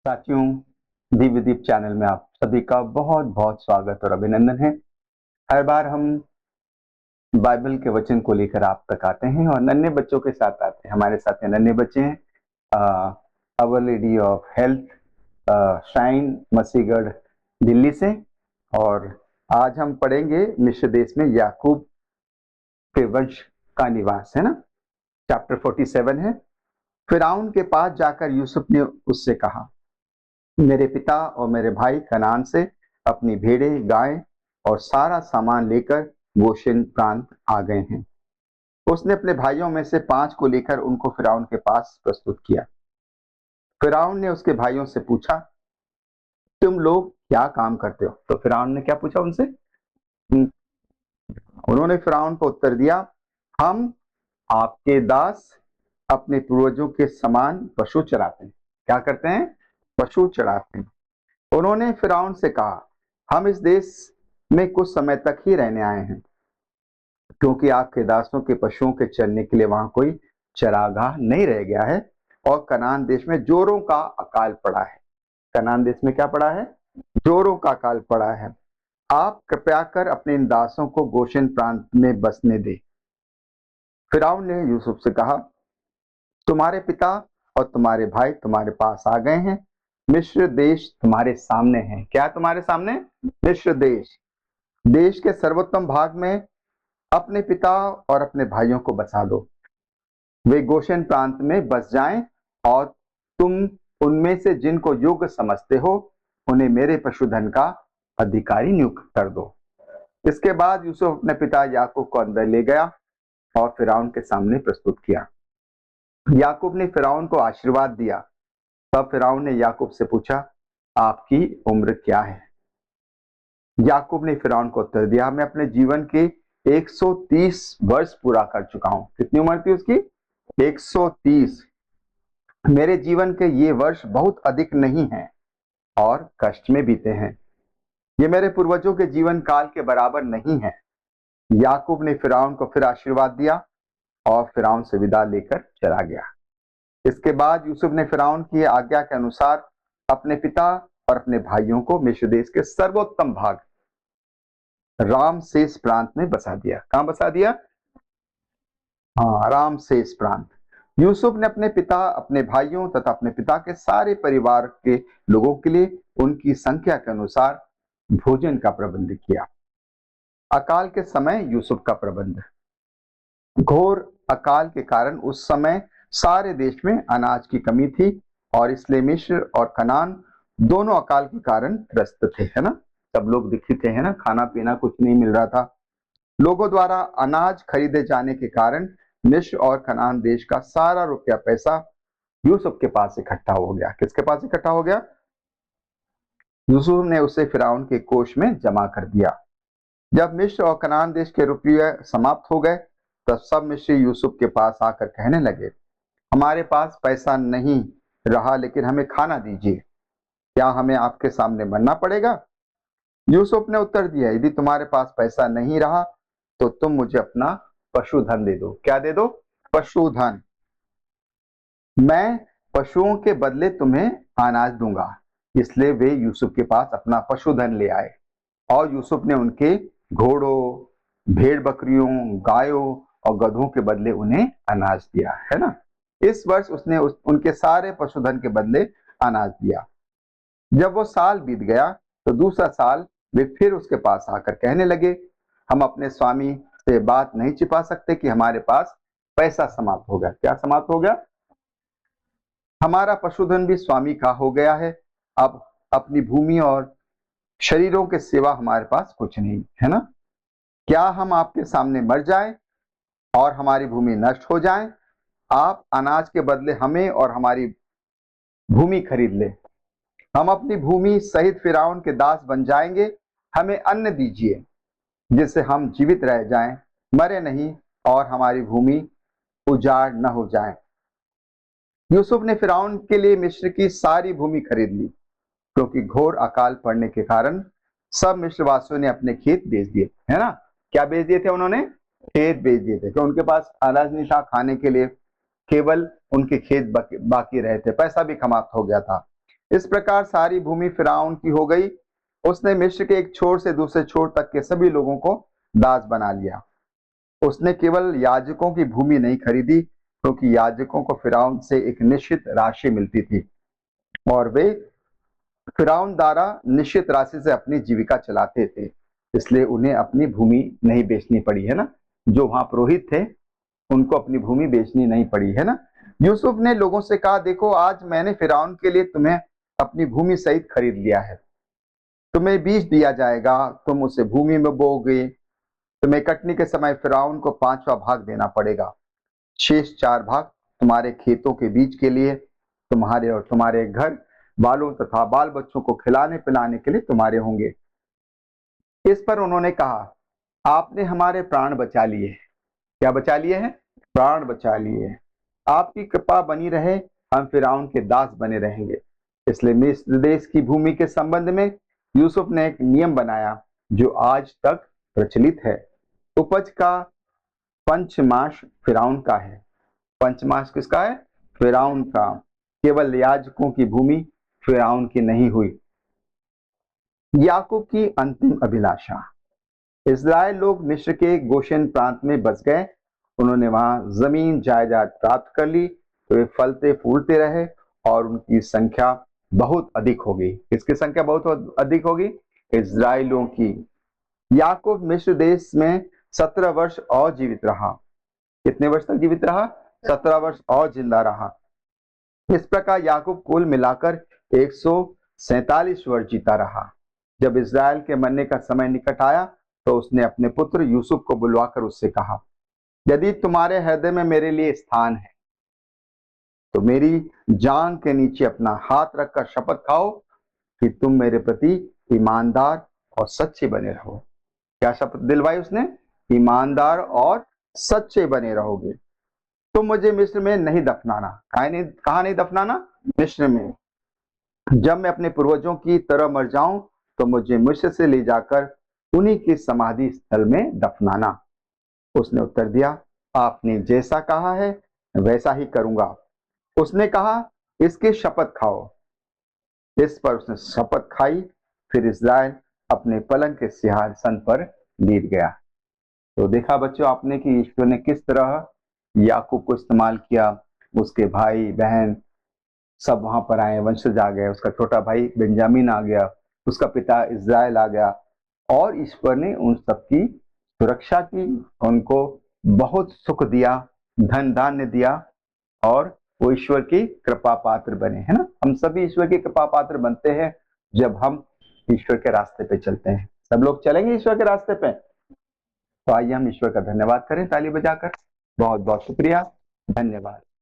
साथियों, दिव्यदीप चैनल में आप सभी का बहुत बहुत स्वागत और अभिनंदन है। हर बार हम बाइबल के वचन को लेकर आप तक आते हैं और नन्हे बच्चों के साथ आते हैं। हमारे साथ नन्हे बच्चे हैं our lady of health shine Masihgarh Delhi से। और आज हम पढ़ेंगे मिस्र देश में याकूब के वंश का निवास, है ना। चैप्टर 47 है। फिरौन के पास जाकर यूसुफ ने उससे कहा, मेरे पिता और मेरे भाई कनान से अपनी भेड़ें, गायें और सारा सामान लेकर गोशेन प्रांत आ गए हैं। उसने अपने भाइयों में से 5 को लेकर उनको फिरौन के पास प्रस्तुत किया। फिरौन ने उसके भाइयों से पूछा, तुम लोग क्या काम करते हो? तो फिरौन ने क्या पूछा उनसे? उन्होंने फिरौन को उत्तर दिया, हम आपके दास अपने पूर्वजों के समान पशु चराते हैं। क्या करते हैं? पशु चराते हैं। उन्होंने फिरौन से कहा, हम इस देश में कुछ समय तक ही रहने आए हैं, क्योंकि आपके दासों के पशुओं के चरने के लिए वहां कोई चरागाह नहीं रह गया है और कनान देश में जोरों का अकाल पड़ा है। कनान देश में क्या पड़ा है? जोरों का अकाल पड़ा है। आप कृपया कर अपने इन दासों को गोशेन प्रांत में बसने दे। फिरौन ने यूसुफ से कहा, तुम्हारे पिता और तुम्हारे भाई तुम्हारे पास आ गए हैं। मिस्र देश तुम्हारे सामने है। क्या तुम्हारे सामने? मिस्र देश। देश के सर्वोत्तम भाग में अपने पिता और अपने भाइयों को बसा दो। वे गोशेन प्रांत में बस जाएं और तुम उनमें से जिनको योग्य समझते हो उन्हें मेरे पशुधन का अधिकारी नियुक्त कर दो। इसके बाद यूसुफ अपने पिता याकूब को अंदर ले गया और फिरौन के सामने प्रस्तुत किया। याकूब ने फिरौन को आशीर्वाद दिया। तब फिरौन ने याकूब से पूछा, आपकी उम्र क्या है? याकूब ने फिरौन को उत्तर दिया, मैं अपने जीवन के 130 वर्ष पूरा कर चुका हूं। कितनी उम्र थी उसकी? 130। मेरे जीवन के ये वर्ष बहुत अधिक नहीं हैं और कष्ट में बीते हैं। ये मेरे पूर्वजों के जीवन काल के बराबर नहीं है। याकूब ने फिरौन को फिर आशीर्वाद दिया और फिरौन से विदा लेकर चला गया। इसके बाद यूसुफ ने फिरौन की आज्ञा के अनुसार अपने पिता और अपने भाइयों को मिस्र देश के सर्वोत्तम भाग रामसेस प्रांत में बसा दिया। कहां बसा दिया? हाँ, रामसेस प्रांत। यूसुफ ने अपने पिता, अपने भाइयों तथा अपने पिता के सारे परिवार के लोगों के लिए उनकी संख्या के अनुसार भोजन का प्रबंध किया। अकाल के समय यूसुफ का प्रबंध। घोर अकाल के कारण उस समय सारे देश में अनाज की कमी थी और इसलिए मिस्र और कनान दोनों अकाल के कारण त्रस्त थे, है ना। सब लोग दुखी थे, है ना। खाना पीना कुछ नहीं मिल रहा था। लोगों द्वारा अनाज खरीदे जाने के कारण मिस्र और कनान देश का सारा रुपया पैसा यूसुफ के पास इकट्ठा हो गया। किसके पास इकट्ठा हो गया? यूसुफ ने उसे फिरौन के कोष में जमा कर दिया। जब मिस्र और कनान देश के रुपये समाप्त हो गए तब सब मिस्री यूसुफ के पास आकर कहने लगे, हमारे पास पैसा नहीं रहा, लेकिन हमें खाना दीजिए। क्या हमें आपके सामने मरना पड़ेगा? यूसुफ ने उत्तर दिया, यदि तुम्हारे पास पैसा नहीं रहा तो तुम मुझे अपना पशुधन दे दो। क्या दे दो? पशुधन। मैं पशुओं के बदले तुम्हें अनाज दूंगा। इसलिए वे यूसुफ के पास अपना पशुधन ले आए और यूसुफ ने उनके घोड़ों, भेड़ बकरियों, गायों और गधों के बदले उन्हें अनाज दिया, है ना। इस वर्ष उसने उनके सारे पशुधन के बदले अनाज दिया। जब वो साल बीत गया तो दूसरा साल वे फिर उसके पास आकर कहने लगे, हम अपने स्वामी से बात नहीं छिपा सकते कि हमारे पास पैसा समाप्त हो गया। क्या समाप्त हो गया? हमारा पशुधन भी स्वामी का हो गया है। अब अपनी भूमि और शरीरों के सिवा हमारे पास कुछ नहीं, है ना। क्या हम आपके सामने मर जाएं और हमारी भूमि नष्ट हो जाए? आप अनाज के बदले हमें और हमारी भूमि खरीद ले। हम अपनी भूमि सहित फिरौन के दास बन जाएंगे। हमें अन्न दीजिए जिससे हम जीवित रह जाएं, मरे नहीं और हमारी भूमि उजाड़ न हो जाए। यूसुफ ने फिरौन के लिए मिस्र की सारी भूमि खरीद ली, क्योंकि घोर अकाल पड़ने के कारण सब मिस्रवासियों ने अपने खेत बेच दिए, है ना। क्या बेच दिए थे उन्होंने? खेत बेच दिए थे, क्योंकि उनके पास अनाज नहीं था खाने के लिए, केवल उनके खेत बाकी रहे थे, पैसा भी समाप्त हो गया था। इस प्रकार सारी भूमि फिरौन की हो गई। उसने मिस्र के एक छोर से दूसरे छोर तक के सभी लोगों को दास बना लिया। उसने केवल याजकों की भूमि नहीं खरीदी, क्योंकि याजकों को फिरौन से एक निश्चित राशि मिलती थी और वे फिरौन द्वारा निश्चित राशि से अपनी जीविका चलाते थे, इसलिए उन्हें अपनी भूमि नहीं बेचनी पड़ी, है ना। जो वहां पुरोहित थे उनको अपनी भूमि बेचनी नहीं पड़ी, है ना। यूसुफ ने लोगों से कहा, देखो आज मैंने फिरौन के लिए तुम्हें अपनी भूमि सहित खरीद लिया है। तुम्हें बीज दिया जाएगा, तुम उसे भूमि में बोओगे। तुम्हें कटनी के समय फिरौन को 5वां भाग देना पड़ेगा। शेष 4 भाग तुम्हारे खेतों के बीज के लिए, तुम्हारे और तुम्हारे घर वालों तथा बाल बच्चों को खिलाने पिलाने के लिए तुम्हारे होंगे। इस पर उन्होंने कहा, आपने हमारे प्राण बचा लिए। क्या बचा लिए हैं? प्राण बचा लिए। आपकी कृपा बनी रहे, हम फिरौन के दास बने रहेंगे। इसलिए मिस्र देश की भूमि के संबंध में यूसुफ ने एक नियम बनाया जो आज तक प्रचलित है। उपज का पंचमाश फिरौन का है। पंचमाश किसका है? फिरौन का। केवल याजकों की भूमि फिरौन की नहीं हुई। याकूब की अंतिम अभिलाषा। इस्राएल लोग मिस्र के गोशेन प्रांत में बस गए। उन्होंने वहां जमीन जायदाद प्राप्त कर ली, तो वे फलते फूलते रहे और उनकी संख्या बहुत अधिक हो गई। किसकी संख्या बहुत अधिक होगी? इस्राएलियों की। याकूब मिस्र देश में 17 वर्ष और जीवित रहा। कितने वर्ष तक जीवित रहा? 17 वर्ष और जिंदा रहा। इस प्रकार याकूब कुल मिलाकर 147 वर्ष जीता रहा। जब इस्राएल के मरने का समय निकट आया तो उसने अपने पुत्र यूसुफ को बुलवाकर उससे कहा, यदि तुम्हारे हृदय में मेरे लिए स्थान है तो मेरी जान के नीचे अपना हाथ रखकर शपथ खाओ कि तुम मेरे प्रति ईमानदार और सच्चे बने रहो। क्या शपथ दिलवाई उसने? ईमानदार और सच्चे बने रहोगे। तुम मुझे मिस्र में नहीं दफनाना। कहा नहीं दफनाना? मिस्र में। जब मैं अपने पूर्वजों की तरह मर जाऊं तो मुझे मिस्र से ले जाकर उन्हीं के समाधि स्थल में दफनाना। उसने उत्तर दिया, आपने जैसा कहा है वैसा ही करूंगा। उसने कहा, इसकी शपथ खाओ। इस पर उसने शपथ खाई। फिर इस्राएल अपने पलंग के सिंहासन पर लेट गया। तो देखा बच्चों आपने कि ईश्वर ने किस तरह याकूब को इस्तेमाल किया। उसके भाई बहन सब वहां पर आए, वंशज आ गए, उसका छोटा भाई बेंजामिन आ गया, उसका पिता इस्राएल आ गया और ईश्वर ने उन सबकी सुरक्षा की, उनको बहुत सुख दिया, धन धान्य दिया और वो ईश्वर की कृपा पात्र बने, है ना। हम सभी ईश्वर की कृपा पात्र बनते हैं जब हम ईश्वर के रास्ते पे चलते हैं। सब लोग चलेंगे ईश्वर के रास्ते पे। तो आइए हम ईश्वर का धन्यवाद करें ताली बजाकर। बहुत बहुत शुक्रिया, धन्यवाद।